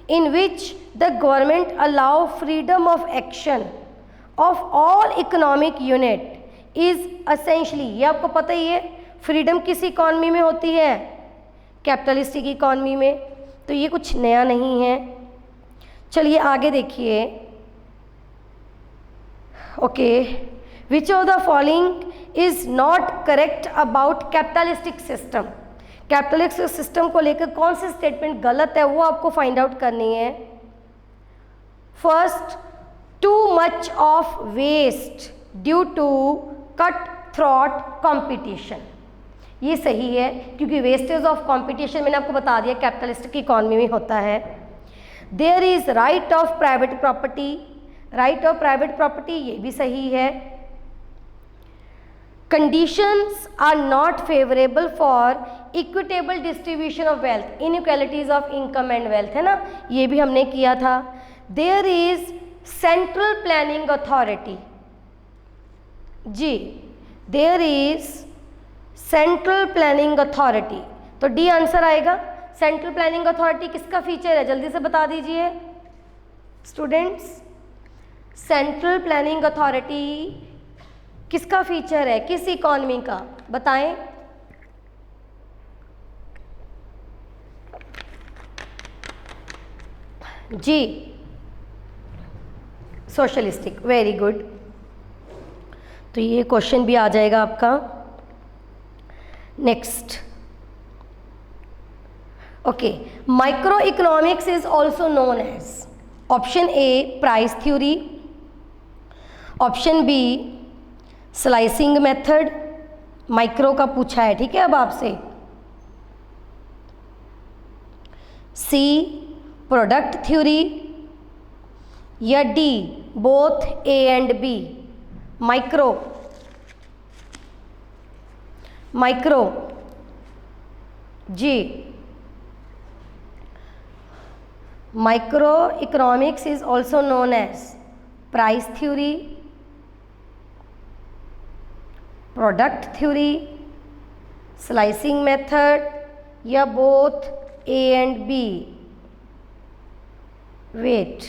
in which the government allow freedom of action of all economic unit is essentially, ये आपको पता ही है, फ्रीडम किस इकॉनमी में होती है? कैपिटलिस्टिक इकॉनमी में। तो ये कुछ नया नहीं है। चलिए आगे देखिए। Okay, which of the following is not correct about capitalistic system. Capitalistic system को लेकर कौन सी स्टेटमेंट गलत है वो आपको फाइंड आउट करनी है। First, too much of waste due to cut throat competition, ये सही है क्योंकि वेस्टेज ऑफ कंपटीशन मैंने आपको बता दिया कैपिटलिस्टिक इकॉनमी में होता है। There is right of private property, right of private property ये भी सही है। Conditions are not favourable for equitable distribution of wealth, inequalities of income and wealth, है ना, ये भी हमने किया था। There is central planning authority, जी there is central planning authority, तो डी आंसर आएगा। सेंट्रल प्लानिंग अथॉरिटी किसका फीचर है, जल्दी से बता दीजिए स्टूडेंट्स। सेंट्रल प्लानिंग अथॉरिटी किसका फीचर है, किस इकॉनमी का, बताएं। जी सोशलिस्टिक, वेरी गुड। तो ये क्वेश्चन भी आ जाएगा आपका। Next, okay, micro economics is also known as, option A price theory, option B slicing method, micro का पूछा है, ठीक है। अब आपसे सी प्रोडक्ट थ्योरी या D both A and B. Micro जी, micro economics is also known as price theory, product theory, slicing method या both A and B. Wait,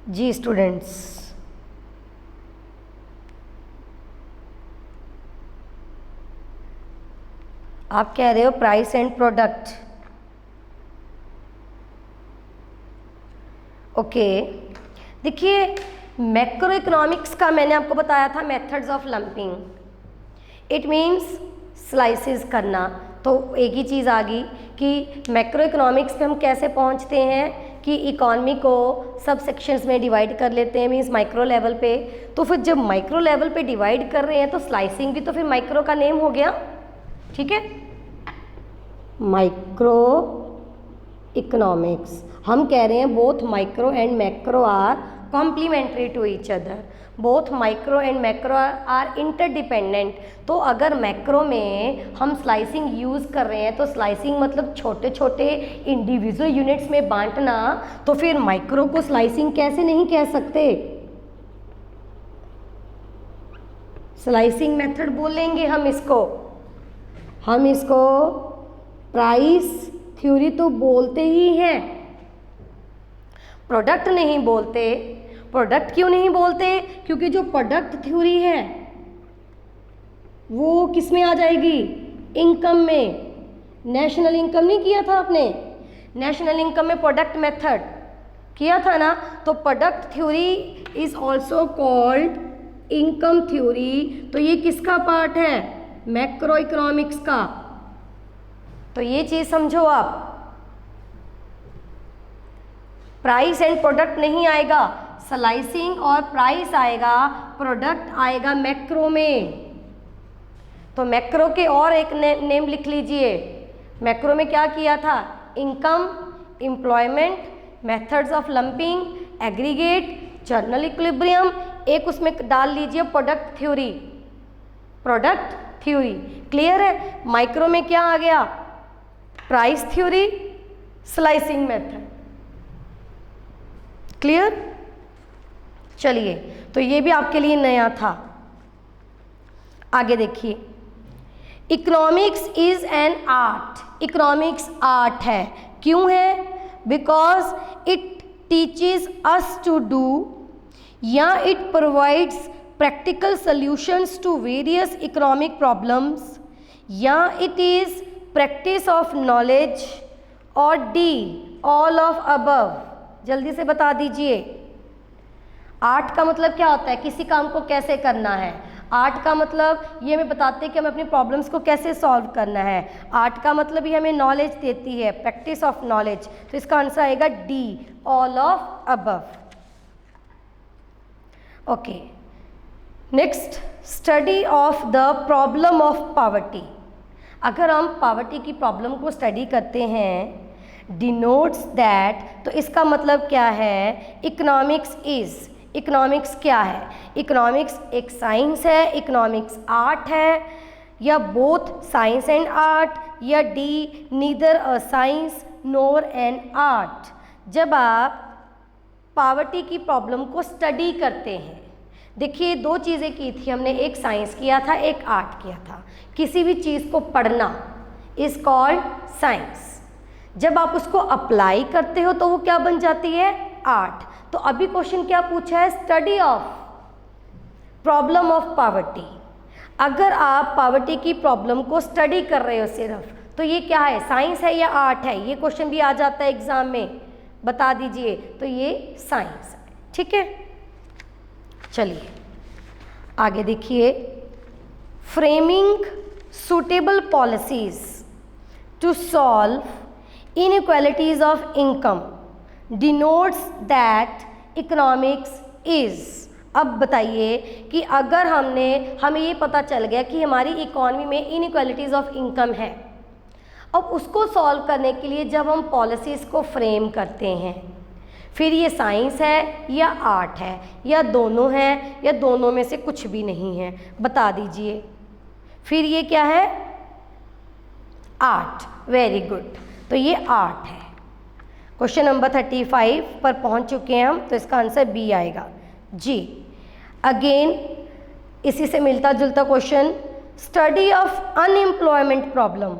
ji students, आप कह रहे हो प्राइस एंड प्रोडक्ट। ओके, देखिए macro economics का मैंने आपको बताया था methods of lumping, it means slices करना। तो एक ही चीज़ आ गई कि मैक्रो इकोनॉमिक्स पे हम कैसे पहुंचते हैं कि इकॉनमी को सब सेक्शंस में डिवाइड कर लेते हैं, मीन्स माइक्रो लेवल पे। तो फिर जब माइक्रो लेवल पे डिवाइड कर रहे हैं तो स्लाइसिंग भी तो फिर माइक्रो का नेम हो गया, ठीक है। माइक्रो इकोनॉमिक्स, हम कह रहे हैं both micro and macro are complementary to each other, both micro and macro are interdependent. तो अगर मैक्रो में हम स्लाइसिंग यूज़ कर रहे हैं तो स्लाइसिंग मतलब छोटे छोटे इंडिविजुअल यूनिट्स में बांटना, तो फिर माइक्रो को स्लाइसिंग कैसे नहीं कह सकते, स्लाइसिंग मेथड बोलेंगे हम इसको प्राइस थ्योरी तो बोलते ही हैं, प्रोडक्ट नहीं बोलते। प्रोडक्ट क्यों नहीं बोलते? क्योंकि जो प्रोडक्ट थ्योरी है वो किस में आ जाएगी, इनकम में। नेशनल इनकम नहीं किया था आपने, नेशनल इनकम में प्रोडक्ट मेथड किया था ना, तो product theory is also called income theory. तो ये किसका पार्ट है, मैक्रो इकोनॉमिक्स का। तो ये चीज समझो आप, प्राइस एंड प्रोडक्ट नहीं आएगा, स्लाइसिंग और प्राइस आएगा, प्रोडक्ट आएगा मैक्रो में। तो मैक्रो के और एक नेम लिख लीजिए, मैक्रो में क्या किया था, income, employment, methods of lumping, aggregate, journal equilibrium, एक उसमें डाल लीजिए product theory, product theory. Clear है? माइक्रो में क्या आ गया, price theory, slicing method. Clear? चलिए, तो ये भी आपके लिए नया था। आगे देखिए, economics is an art. Economics art है, क्यों है? Because it teaches us to do या it provides practical solutions to various economic problems, या it is practice of knowledge, और डी ऑल ऑफ अबव। जल्दी से बता दीजिए, आर्ट का मतलब क्या होता है, किसी काम को कैसे करना है। आर्ट का मतलब ये हमें बताते हैं कि हमें अपनी प्रॉब्लम्स को कैसे सॉल्व करना है। आर्ट का मतलब ये हमें नॉलेज देती है, प्रैक्टिस ऑफ नॉलेज। तो इसका आंसर आएगा D, all of above. Okay, next, study of the problem of poverty. अगर हम पॉवर्टी की प्रॉब्लम को स्टडी करते हैं, डिनोट्स दैट, तो इसका मतलब क्या है, इकोनॉमिक्स इज। इकोनॉमिक्स क्या है? इकोनॉमिक्स एक साइंस है, इकोनॉमिक्स आर्ट है, या बोथ साइंस एंड आर्ट, या D neither a science NOR an art. जब आप पॉवर्टी की प्रॉब्लम को स्टडी करते हैं, देखिए दो चीज़ें की थी हमने, एक साइंस किया था, एक आर्ट किया था। किसी भी चीज़ को पढ़ना इज कॉल्ड साइंस, जब आप उसको अप्लाई करते हो तो वो क्या बन जाती है, आर्ट। तो अभी क्वेश्चन क्या पूछा है, study of problem of poverty. अगर आप पॉवर्टी की प्रॉब्लम को स्टडी कर रहे हो सिर्फ, तो ये क्या है, साइंस है या आर्ट है? ये क्वेश्चन भी आ जाता है एग्जाम में, बता दीजिए। तो ये साइंस है, ठीक है। चलिए आगे देखिए, framing suitable policies to solve inequalities of income denotes that economics is। अब बताइए कि अगर हमें ये पता चल गया कि हमारी इकॉनमी में इनइक्वालिटीज़ ऑफ इनकम है, अब उसको सॉल्व करने के लिए जब हम पॉलिसीज़ को फ्रेम करते हैं, फिर ये साइंस है या आर्ट है या दोनों है या दोनों में से कुछ भी नहीं है, बता दीजिए। फिर ये क्या है? आर्ट। वेरी गुड, तो ये आर्ट है। क्वेश्चन नंबर 35 पर पहुंच चुके हैं हम, तो इसका आंसर बी आएगा जी। अगेन इसी से मिलता जुलता question, study of unemployment problem.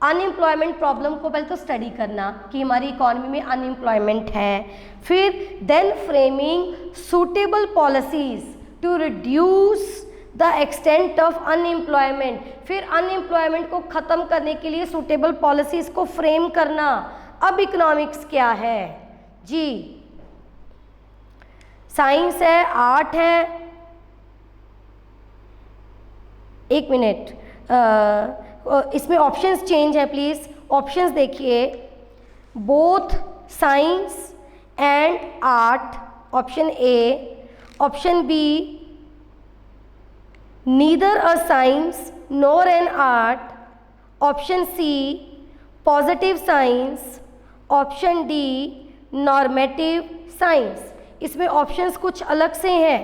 Unemployment problem को पहले तो स्टडी करना कि हमारी इकॉनमी में अनएम्प्लॉयमेंट है, फिर then framing suitable policies to reduce the extent of unemployment. फिर अनएम्प्लॉयमेंट को ख़त्म करने के लिए सूटेबल पॉलिसीज को फ्रेम करना। अब इकोनॉमिक्स क्या है जी? साइंस है, आर्ट है। एक मिनट, इसमें ऑप्शंस चेंज है प्लीज़। ऑप्शंस देखिए, both science and art, option A. Option B, neither a science nor an art. Option C, positive science. Option D, normative science. इसमें ऑप्शंस कुछ अलग से हैं,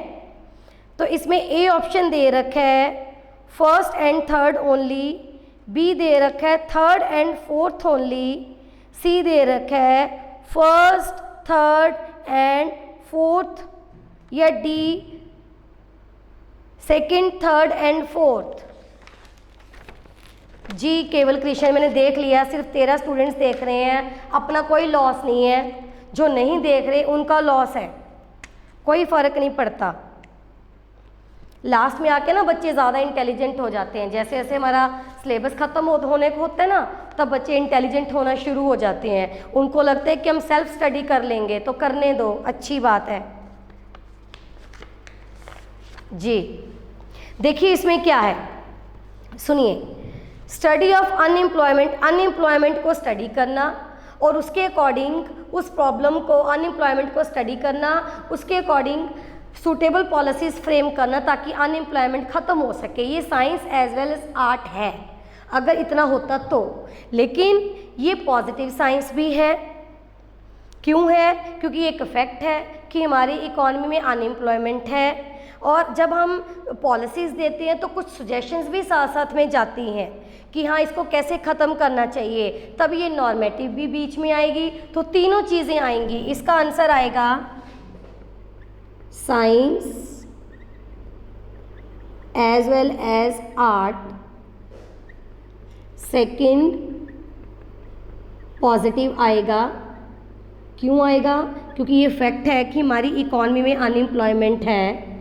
तो इसमें ए ऑप्शन दे रखा है first and third only, B दे रखा है third and fourth only, C दे रखा है फर्स्ट थर्ड एंड फोर्थ, या D second third and fourth. जी केवल कृष्ण, मैंने देख लिया, सिर्फ 13 स्टूडेंट्स देख रहे हैं, अपना कोई लॉस नहीं है। जो नहीं देख रहे उनका लॉस है, कोई फ़र्क नहीं पड़ता। लास्ट में आके ना बच्चे ज़्यादा इंटेलिजेंट हो जाते हैं। जैसे जैसे हमारा सिलेबस ख़त्म होने को होता है ना, तब बच्चे इंटेलिजेंट होना शुरू हो जाते हैं। उनको लगता है कि हम सेल्फ स्टडी कर लेंगे, तो करने दो, अच्छी बात है जी। देखिए इसमें क्या है, सुनिए। स्टडी ऑफ अनएम्प्लॉयमेंट, अनएम्प्लॉयमेंट को स्टडी करना और उसके अकॉर्डिंग उस प्रॉब्लम को, अनएम्प्लॉयमेंट को स्टडी करना, उसके अकॉर्डिंग सूटेबल पॉलिसीज़ फ्रेम करना ताकि अनएम्प्लॉयमेंट ख़त्म हो सके। ये science as well as art है, अगर इतना होता तो। लेकिन ये पॉजिटिव साइंस भी है। क्यों है? क्योंकि एक फैक्ट है कि हमारी इकॉनमी में अनएम्प्लॉयमेंट है, और जब हम पॉलिसीज़ देते हैं तो कुछ सजेशंस भी साथ साथ में जाती हैं कि हाँ इसको कैसे ख़त्म करना चाहिए। तब ये नॉर्मेटिव भी बीच में आएगी, तो तीनों चीज़ें आएंगी। इसका आंसर आएगा science as well as art, second positive आएगा। क्यों आएगा? क्योंकि ये फैक्ट है कि हमारी इकॉनमी में अनएम्प्लॉयमेंट है।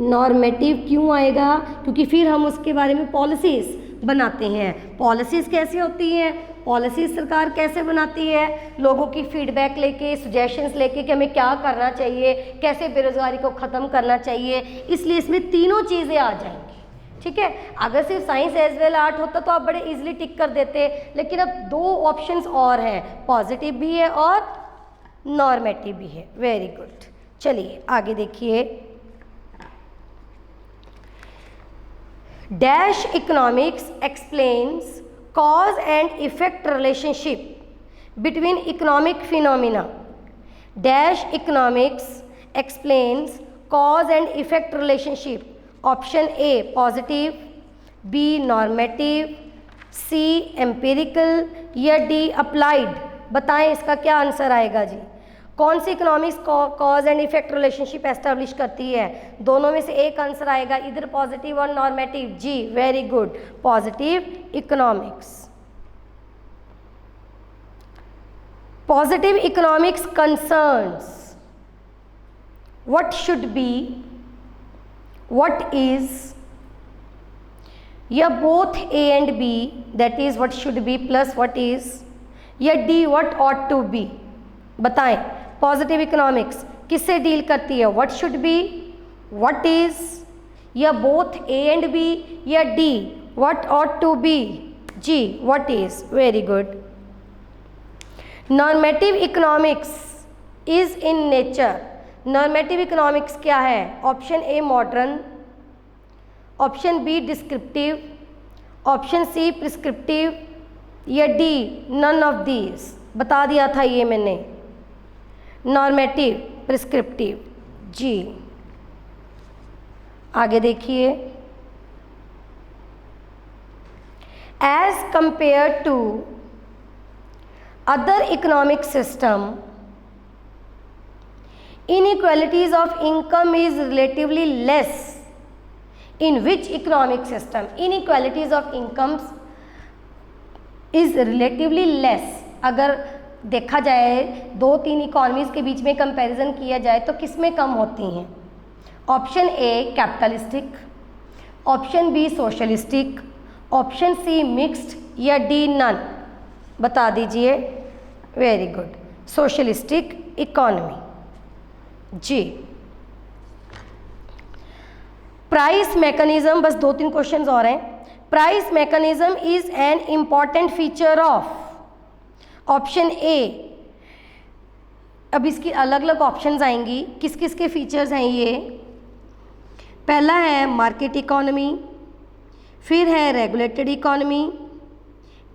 नॉर्मेटिव क्यों आएगा? क्योंकि फिर हम उसके बारे में पॉलिसीज़ बनाते हैं। पॉलिसीज़ कैसे होती हैं? पॉलिसीज़ सरकार कैसे बनाती है? लोगों की फीडबैक लेके, सजेशंस लेके कि हमें क्या करना चाहिए, कैसे बेरोज़गारी को ख़त्म करना चाहिए। इसलिए इसमें तीनों चीज़ें आ जाएंगी। ठीक है, अगर सिर्फ साइंस एज वेल आर्ट होता तो आप बड़े इजीली टिक कर देते, लेकिन अब दो ऑप्शंस और हैं, पॉजिटिव भी है और नॉर्मेटिव भी है। वेरी गुड, चलिए आगे देखिए। Dash economics explains cause and effect relationship between economic phenomena. Dash economics explains cause and effect relationship. Option A positive, B normative, C empirical या D applied। बताएं इसका क्या आंसर आएगा जी। कौन सी economics cause and effect relationship establish करती है? दोनों में से एक आंसर आएगा, इधर पॉजिटिव और नॉर्मेटिव। जी very good, positive economics. Positive economics concerns what should be, what is, या both A and B, that is what should be plus what is, या D what ought to be. बताएं positive economics किससे deal करती है? What should be, what is, या both A and B, या D what ought to be. जी what is. Very good. Normative economics is in nature. Normative economics क्या है? Option A modern, option B descriptive, option C prescriptive, या D none of these. बता दिया था ये मैंने, नॉर्मेटिव, प्रिस्क्रिप्टिव। जी आगे देखिए, as compare to other economic system inequalities of income is relatively less in which economic system? Inequalities of incomes is relatively less। अगर देखा जाए 2-3 इकोनॉमीज़ के बीच में कंपैरिजन किया जाए तो किस में कम होती हैं? Option A capitalistic, option B socialistic, option C mixed, या डी नन। बता दीजिए। Very good, socialistic economy. जी प्राइस मैकेनिज्म, बस 2-3 क्वेश्चंस और हैं। Price mechanism is an important feature of. Option A, अब इसकी अलग अलग ऑप्शंस आएंगी, किस किस के फीचर्स हैं ये। पहला है मार्केट इकोनॉमी, फिर है regulated economy,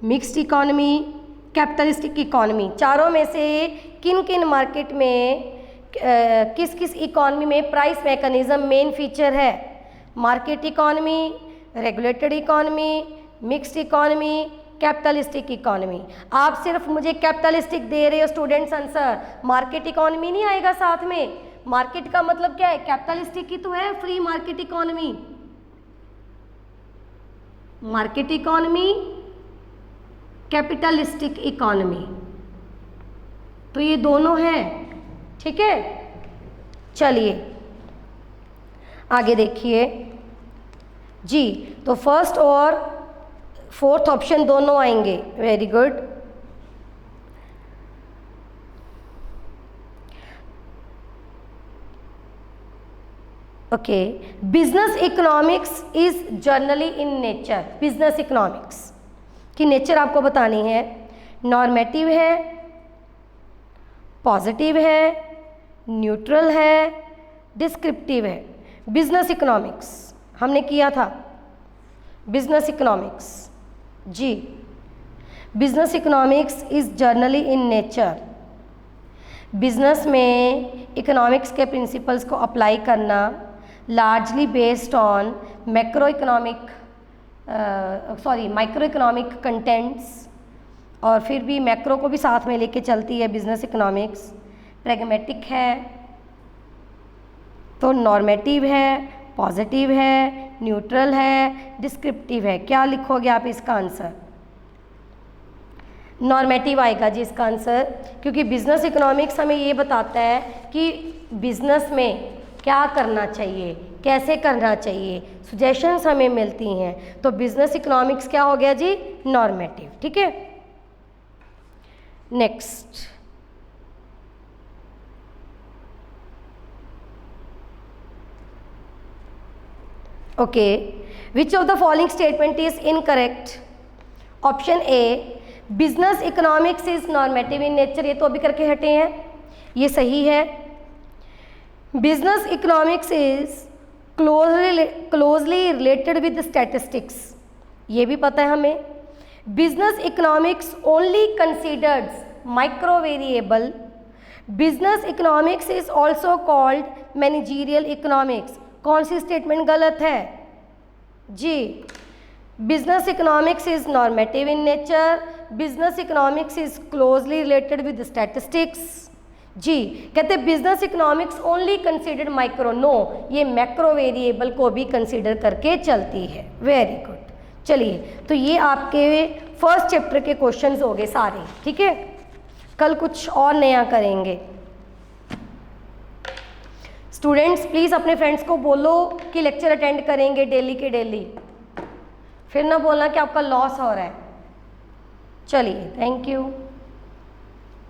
mixed economy, capitalistic economy. चारों में से किन किन मार्केट में किस किस इकोनॉमी में प्राइस मैकेनिज्म मेन फीचर है? Market economy, regulated economy, mixed economy, capitalistic economy. आप सिर्फ मुझे कैपिटलिस्टिक दे रहे हो स्टूडेंट्स आंसर, मार्केट इकोनॉमी नहीं आएगा साथ में। मार्केट का मतलब क्या है? कैपिटलिस्टिक की तो है free market economy. Market economy, capitalistic economy, तो ये दोनों हैं। ठीक है, चलिए आगे देखिए जी। तो फर्स्ट और फोर्थ ऑप्शन दोनों आएंगे। Very good. Okay, business economics is generally in nature. Business economics की नेचर आपको बतानी है। नॉर्मेटिव है, पॉजिटिव है, न्यूट्रल है, डिस्क्रिप्टिव है। बिजनेस इकोनॉमिक्स हमने किया था। बिजनेस इकोनॉमिक्स जी, business economics is generally in nature. Business में इकोनॉमिक्स के प्रिंसिपल्स को अप्लाई करना largely based on macro economic contents, और फिर भी मैक्रो को भी साथ में लेके चलती है बिजनेस इकोनॉमिक्स। प्रैग्मेटिक है, तो नॉर्मेटिव है, पॉजिटिव है, न्यूट्रल है, डिस्क्रिप्टिव है। क्या लिखोगे आप इसका आंसर? नॉर्मेटिव आएगा जी इसका आंसर, क्योंकि बिजनेस इकोनॉमिक्स हमें ये बताता है कि बिजनेस में क्या करना चाहिए, कैसे करना चाहिए, सजेशंस हमें मिलती हैं। तो बिजनेस इकोनॉमिक्स क्या हो गया जी? नॉर्मेटिव। ठीक है, next. Okay, which of the following statement is incorrect? Option A, business economics is normative in nature. ये तो अभी करके हटे हैं, ये सही है। Business economics is closely related with statistics, ये भी पता है हमें। Business economics only considers micro variable. Business economics is also called managerial economics. कौन सी स्टेटमेंट गलत है जी? Business economics is normative in nature, business economics is closely related with statistics. जी कहते हैं business economics only considered micro, no, ये macro variable को भी कंसिडर करके चलती है। Very good. चलिए, तो ये आपके फर्स्ट चैप्टर के क्वेश्चंस हो गए सारे। ठीक है, कल कुछ और नया करेंगे। स्टूडेंट्स प्लीज़ अपने फ्रेंड्स को बोलो कि लेक्चर अटेंड करेंगे डेली के डेली, फिर ना बोलना कि आपका लॉस हो रहा है। चलिए, थैंक यू।